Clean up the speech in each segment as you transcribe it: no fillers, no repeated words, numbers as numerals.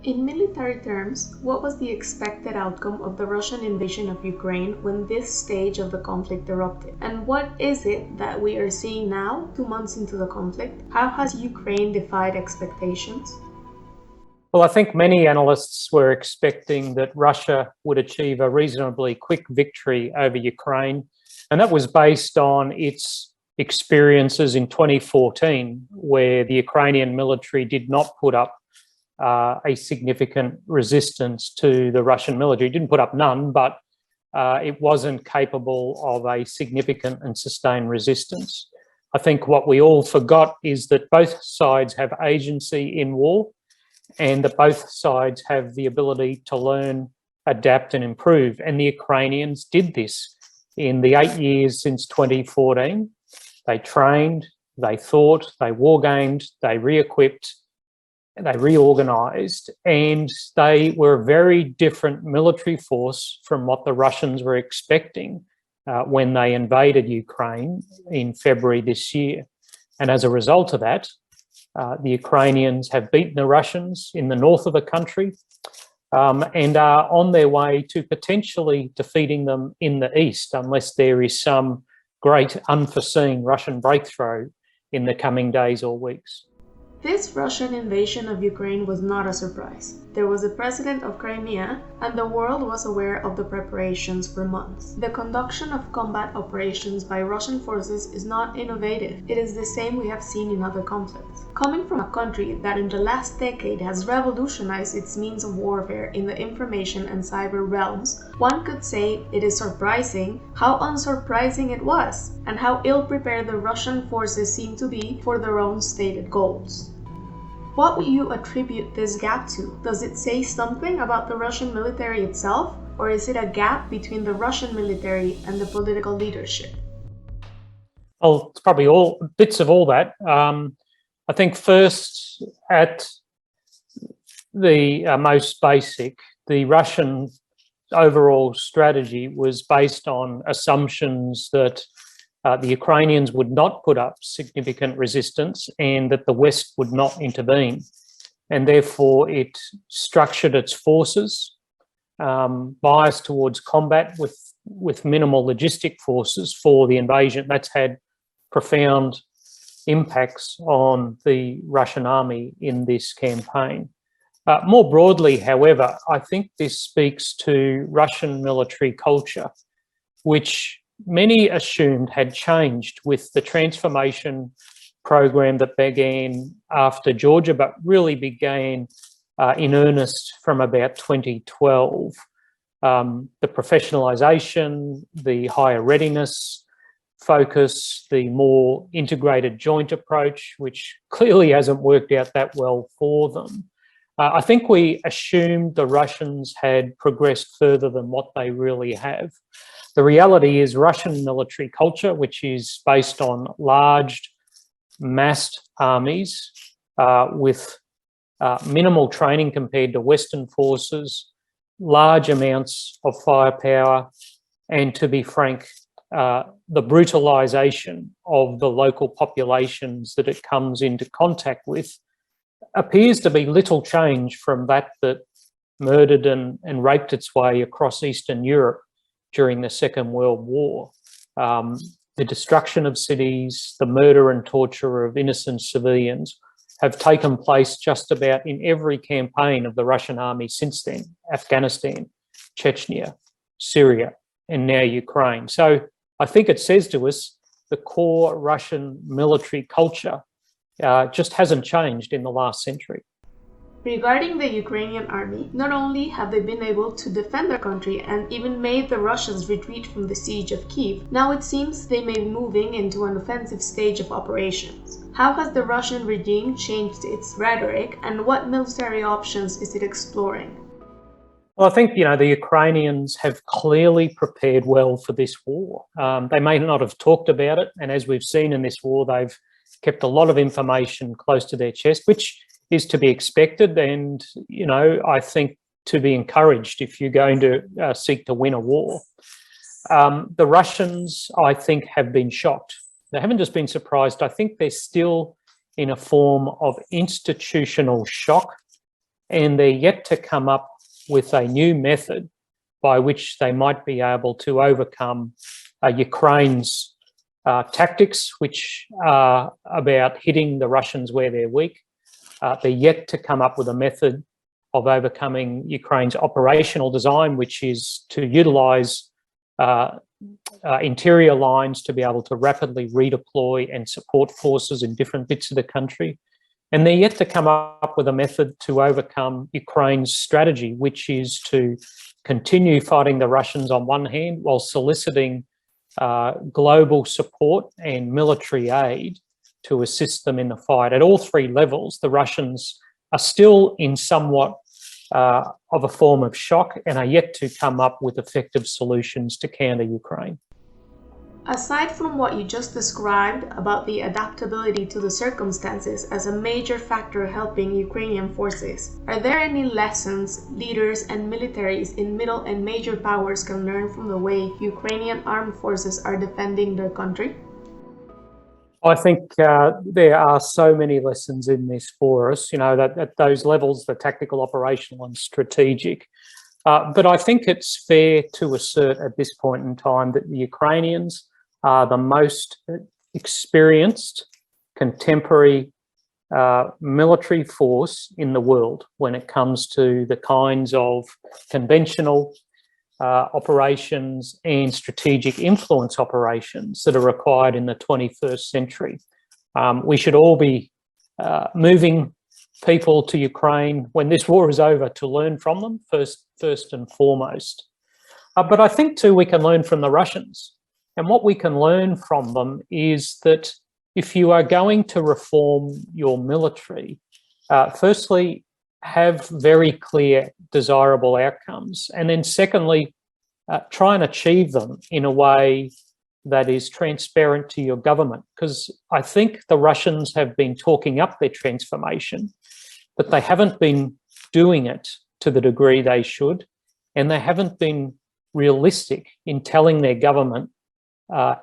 In military terms, what was the expected outcome of the Russian invasion of Ukraine when this stage of the conflict erupted? And what is it that we are seeing now, 2 months into the conflict? How has Ukraine defied expectations? Well, I think many analysts were expecting that Russia would achieve a reasonably quick victory over Ukraine, and that was based on its experiences in 2014, where the Ukrainian military did not put up a significant resistance to the Russian military. It didn't put up none, but it wasn't capable of a significant and sustained resistance. I think what we all forgot is that both sides have agency in war, and that both sides have the ability to learn, adapt and improve. And the Ukrainians did this in the 8 years since 2014. They trained, they thought, they wargamed, they re-equipped, they reorganised, and they were a very different military force from what the Russians were expecting when they invaded Ukraine in February this year. And as a result of that, the Ukrainians have beaten the Russians in the north of the country and are on their way to potentially defeating them in the east, unless there is some great unforeseen Russian breakthrough in the coming days or weeks. This Russian invasion of Ukraine was not a surprise. There was a president of Crimea, and the world was aware of the preparations for months. The conduction of combat operations by Russian forces is not innovative. It is the same we have seen in other conflicts. Coming from a country that in the last decade has revolutionized its means of warfare in the information and cyber realms, one could say it is surprising how unsurprising it was, and how ill-prepared the Russian forces seem to be for their own stated goals. What would you attribute this gap to? Does it say something about the Russian military itself, or is it a gap between the Russian military and the political leadership? Well, it's probably all bits of all that. I think first, at the most basic, the Russian overall strategy was based on assumptions that the Ukrainians would not put up significant resistance and that the West would not intervene. And therefore it structured its forces, biased towards combat with minimal logistic forces for the invasion. That's had profound impacts on the Russian army in this campaign. More broadly, however, I think this speaks to Russian military culture, which many assumed had changed with the transformation program that began after Georgia, but really began in earnest from about 2012. The professionalisation, the higher readiness focus, the more integrated joint approach, which clearly hasn't worked out that well for them. I think we assumed the Russians had progressed further than what they really have. The reality is Russian military culture, which is based on large, massed armies with minimal training compared to Western forces, large amounts of firepower, and to be frank, the brutalisation of the local populations that it comes into contact with appears to be little change from that murdered and raped its way across Eastern Europe during the Second World War. The destruction of cities, the murder and torture of innocent civilians have taken place just about in every campaign of the Russian army since then: Afghanistan, Chechnya, Syria, and now Ukraine. So I think it says to us the core Russian military culture just hasn't changed in the last century. Regarding the Ukrainian army, not only have they been able to defend their country and even made the Russians retreat from the siege of Kiev, now it seems they may be moving into an offensive stage of operations. How has the Russian regime changed its rhetoric, and what military options is it exploring? Well, I think, the Ukrainians have clearly prepared well for this war. They may not have talked about it, and as we've seen in this war, they've kept a lot of information close to their chest, which is to be expected and, I think to be encouraged if you're going to seek to win a war. The Russians, I think, have been shocked. They haven't just been surprised. I think they're still in a form of institutional shock and they're yet to come up with a new method by which they might be able to overcome Ukraine's tactics, which are about hitting the Russians where they're weak. They're yet to come up with a method of overcoming Ukraine's operational design, which is to utilise interior lines to be able to rapidly redeploy and support forces in different bits of the country. And they're yet to come up with a method to overcome Ukraine's strategy, which is to continue fighting the Russians on one hand while soliciting global support and military aid to assist them in the fight. At all three levels, the Russians are still in somewhat of a form of shock and are yet to come up with effective solutions to counter Ukraine. Aside from what you just described about the adaptability to the circumstances as a major factor helping Ukrainian forces, are there any lessons leaders and militaries in middle and major powers can learn from the way Ukrainian armed forces are defending their country? I think there are so many lessons in this for us, that at those levels, the tactical, operational and strategic. But I think it's fair to assert at this point in time that the Ukrainians are the most experienced contemporary military force in the world when it comes to the kinds of conventional operations and strategic influence operations that are required in the 21st century. We should all be moving people to Ukraine when this war is over to learn from them first and foremost. But I think too we can learn from the Russians. And what we can learn from them is that if you are going to reform your military, firstly, have very clear desirable outcomes. And then secondly, try and achieve them in a way that is transparent to your government. Because I think the Russians have been talking up their transformation, but they haven't been doing it to the degree they should. And they haven't been realistic in telling their government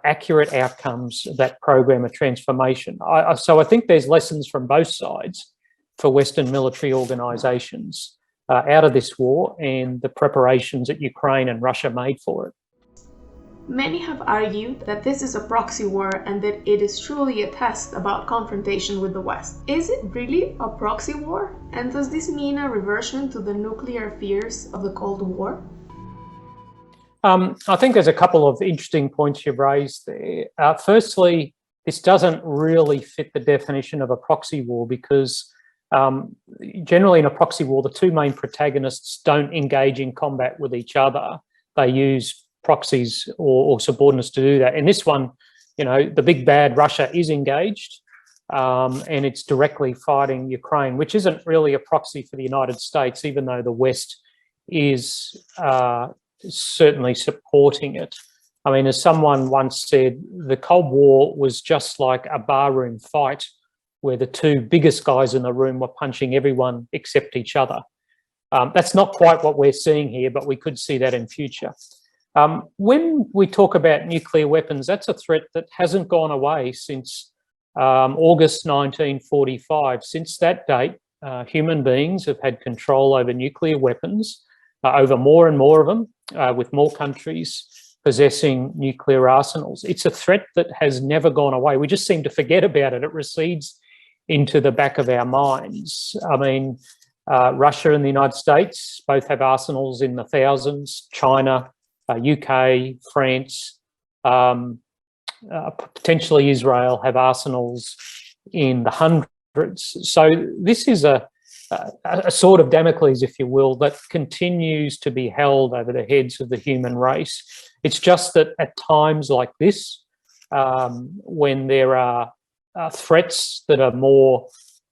accurate outcomes of that program of transformation. So I think there's lessons from both sides for Western military organisations out of this war and the preparations that Ukraine and Russia made for it. Many have argued that this is a proxy war and that it is truly a test about confrontation with the West. Is it really a proxy war? And does this mean a reversion to the nuclear fears of the Cold War? I think there's a couple of interesting points you've raised there. Firstly, this doesn't really fit the definition of a proxy war because generally in a proxy war, the two main protagonists don't engage in combat with each other. They use proxies or subordinates to do that. In this one, the big bad Russia is engaged and it's directly fighting Ukraine, which isn't really a proxy for the United States, even though the West is certainly supporting it. I mean, as someone once said, the Cold War was just like a barroom fight where the two biggest guys in the room were punching everyone except each other. That's not quite what we're seeing here, but we could see that in future. When we talk about nuclear weapons, that's a threat that hasn't gone away since August 1945. Since that date, human beings have had control over nuclear weapons, over more and more of them, with more countries possessing nuclear arsenals. It's a threat that has never gone away. We just seem to forget about it. It recedes into the back of our minds. I mean, Russia and the United States both have arsenals in the thousands. China, UK, France, potentially Israel have arsenals in the hundreds. So this is a sword of Damocles, if you will, that continues to be held over the heads of the human race. It's just that at times like this, when there are threats that are more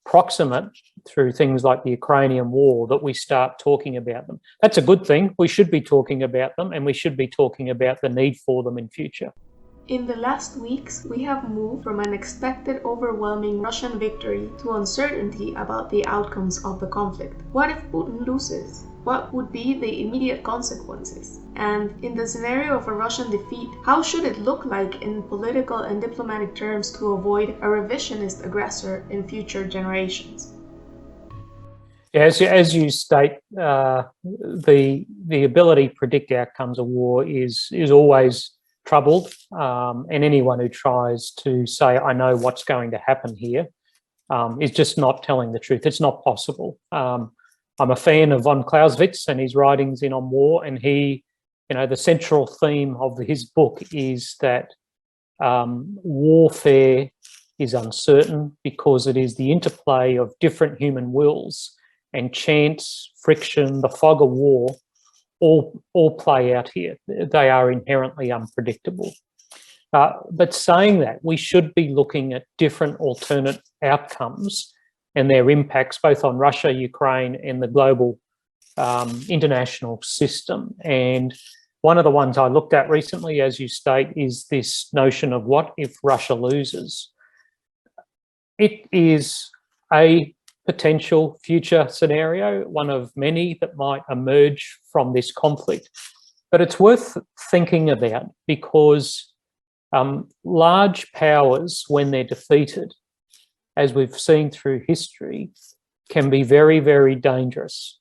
proximate through things like the Ukrainian war, that we start talking about them. That's a good thing. We should be talking about them, and we should be talking about the need for them in future. In the last weeks, we have moved from an expected overwhelming Russian victory to uncertainty about the outcomes of the conflict. What if Putin loses? What would be the immediate consequences? And in the scenario of a Russian defeat, how should it look like in political and diplomatic terms to avoid a revisionist aggressor in future generations? As you state, the ability to predict outcomes of war is always troubled, and anyone who tries to say, I know what's going to happen here, is just not telling the truth. It's not possible. I'm a fan of von Clausewitz and his writings in On War, and he, the central theme of his book is that warfare is uncertain because it is the interplay of different human wills, and chance, friction, the fog of war all play out here. They are inherently unpredictable. But saying that, we should be looking at different alternate outcomes and their impacts both on Russia, Ukraine, and the global international system. And one of the ones I looked at recently, as you state, is this notion of what if Russia loses? It is a potential future scenario, one of many that might emerge from this conflict. But it's worth thinking about because large powers, when they're defeated, as we've seen through history, can be very, very dangerous.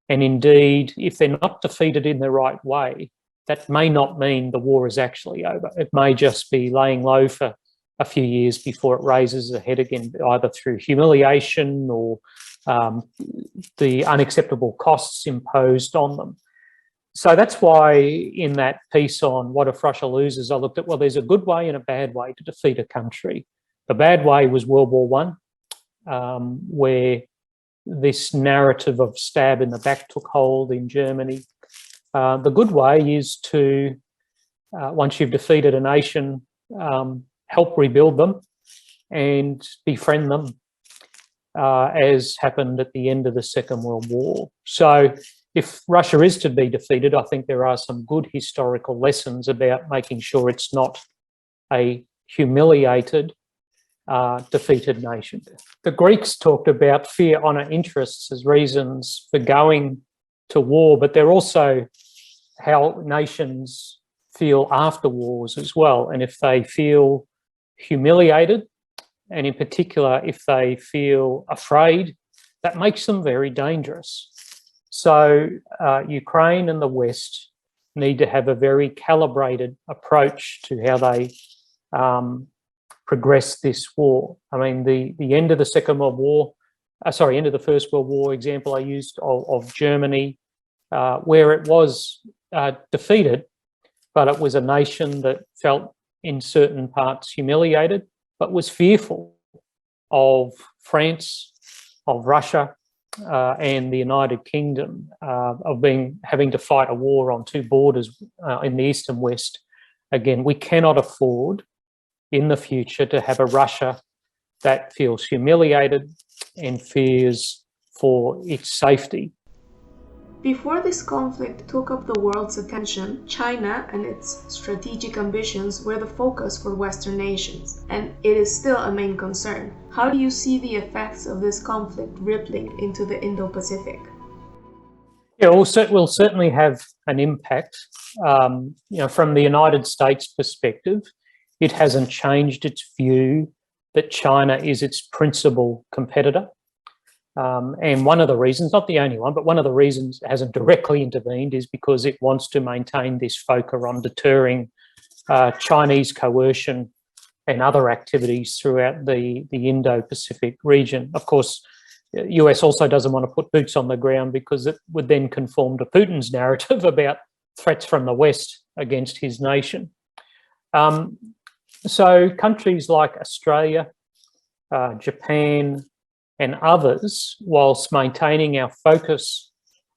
And indeed, if they're not defeated in the right way, that may not mean the war is actually over. It may just be laying low for a few years before it raises its head again, either through humiliation or the unacceptable costs imposed on them. So that's why in that piece on what if Russia loses, I looked at, well, there's a good way and a bad way to defeat a country. The bad way was World War I, where this narrative of stab in the back took hold in Germany. The good way is to, once you've defeated a nation, help rebuild them and befriend them, as happened at the end of the Second World War. So if Russia is to be defeated, I think there are some good historical lessons about making sure it's not a humiliated, defeated nation. The Greeks talked about fear, honour, interests as reasons for going to war, but they're also how nations feel after wars as well. And if they feel humiliated, and in particular, if they feel afraid, that makes them very dangerous. So Ukraine and the West need to have a very calibrated approach to how they progress this war. I mean, the end of the Second World War, end of the First World War example I used of Germany, where it was defeated, but it was a nation that felt in certain parts humiliated, but was fearful of France, of Russia, and the United Kingdom, of having to fight a war on two borders in the East and West. Again, we cannot afford in the future to have a Russia that feels humiliated and fears for its safety. Before this conflict took up the world's attention, China and its strategic ambitions were the focus for Western nations, and it is still a main concern. How do you see the effects of this conflict rippling into the Indo-Pacific? Yeah, will certainly have an impact. From the United States perspective, it hasn't changed its view that China is its principal competitor. And one of the reasons, not the only one, but one of the reasons it hasn't directly intervened is because it wants to maintain this focus on deterring Chinese coercion and other activities throughout the Indo-Pacific region. Of course, the US also doesn't want to put boots on the ground because it would then conform to Putin's narrative about threats from the West against his nation. So countries like Australia, Japan, and others, whilst maintaining our focus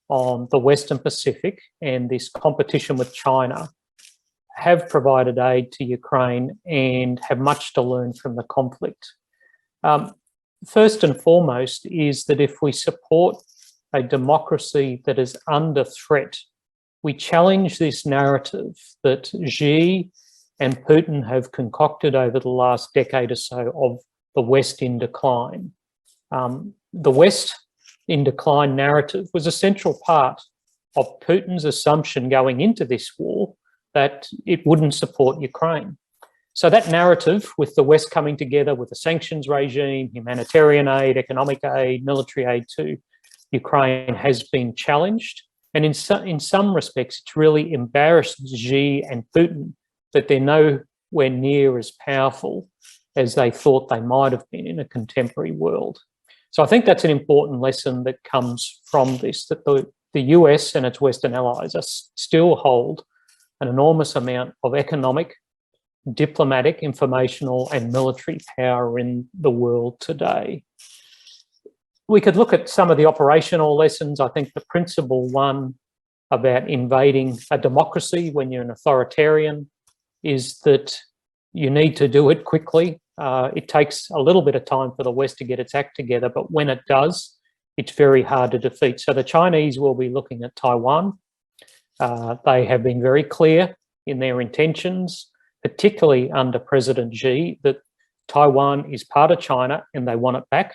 on the Western Pacific and this competition with China, have provided aid to Ukraine and have much to learn from the conflict. First and foremost is that if we support a democracy that is under threat, we challenge this narrative that Xi and Putin have concocted over the last decade or so of the West in decline. The West in decline narrative was a central part of Putin's assumption going into this war that it wouldn't support Ukraine. So that narrative, with the West coming together with a sanctions regime, humanitarian aid, economic aid, military aid too, Ukraine has been challenged. And in some respects, it's really embarrassed Xi and Putin that they're nowhere near as powerful as they thought they might have been in a contemporary world. So I think that's an important lesson that comes from this, that the US and its Western allies still hold an enormous amount of economic, diplomatic, informational, and military power in the world today. We could look at some of the operational lessons. I think the principal one about invading a democracy when you're an authoritarian is that you need to do it quickly. It takes a little bit of time for the West to get its act together, but when it does, it's very hard to defeat. So the Chinese will be looking at Taiwan. They have been very clear in their intentions, particularly under President Xi, that Taiwan is part of China and they want it back.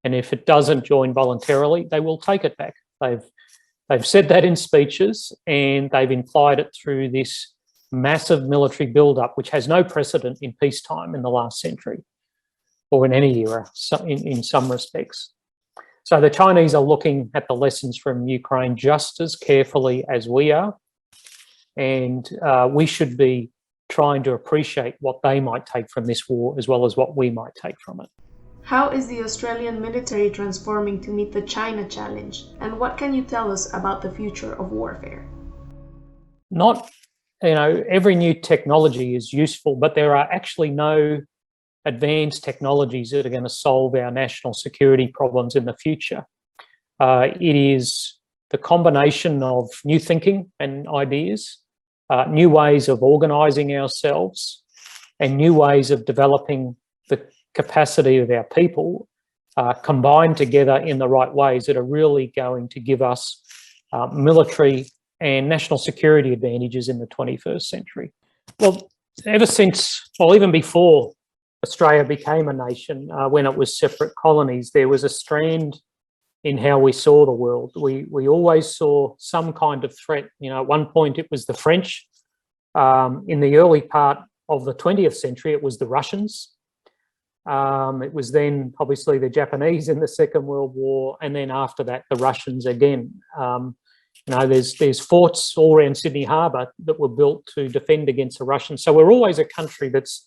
And if it doesn't join voluntarily, they will take it back. They've said that in speeches, and they've implied it through this massive military build-up, which has no precedent in peacetime in the last century or in any era in some respects. So the Chinese are looking at the lessons from Ukraine just as carefully as we are, and we should be trying to appreciate what they might take from this war as well as what we might take from it. How is the Australian military transforming to meet the China challenge? And what can you tell us about the future of warfare? Every new technology is useful, but there are actually no advanced technologies that are going to solve our national security problems in the future. It is the combination of new thinking and ideas, new ways of organising ourselves, and new ways of developing the capacity of our people combined together in the right ways that are really going to give us military and national security advantages in the 21st century. Well, even before Australia became a nation, when it was separate colonies, there was a strand in how we saw the world. We always saw some kind of threat. At one point it was the French. In the early part of the 20th century, it was the Russians. It was then obviously the Japanese in the Second World War, and then after that the Russians again. There's forts all around Sydney Harbour that were built to defend against the Russians. So we're always a country that's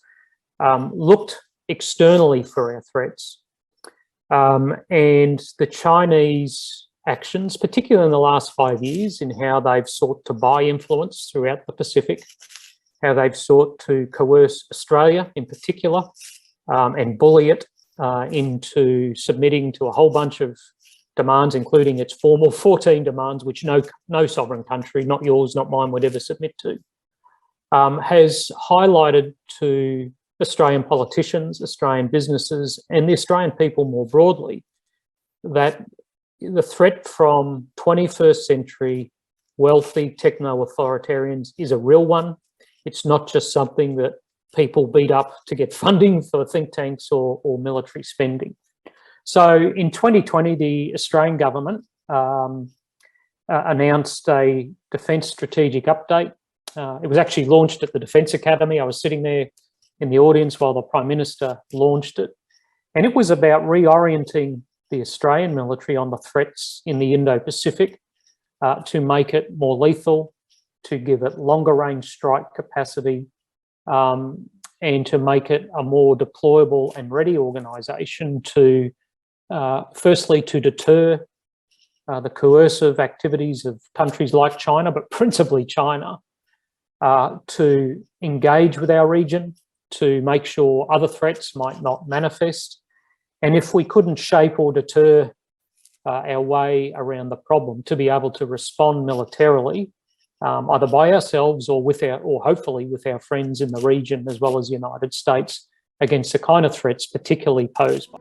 looked externally for our threats. And the Chinese actions, particularly in the last 5 years, in how they've sought to buy influence throughout the Pacific, how they've sought to coerce Australia in particular, and bully it into submitting to a whole bunch of demands, including its formal 14 demands, which no sovereign country, not yours, not mine, would ever submit to, has highlighted to Australian politicians, Australian businesses, and the Australian people more broadly that the threat from 21st century wealthy techno-authoritarians is a real one. It's not just something that people beat up to get funding for think tanks or military spending. So in 2020, the Australian government announced a defence strategic update. It was actually launched at the Defence Academy. I was sitting there in the audience while the Prime Minister launched it. And it was about reorienting the Australian military on the threats in the Indo-Pacific to make it more lethal, to give it longer range strike capacity, and to make it a more deployable and ready organisation to, firstly, to deter the coercive activities of countries like China, but principally China, to engage with our region, to make sure other threats might not manifest. And if we couldn't shape or deter our way around the problem, to be able to respond militarily, either by ourselves or hopefully with our friends in the region, as well as the United States, against the kind of threats particularly posed by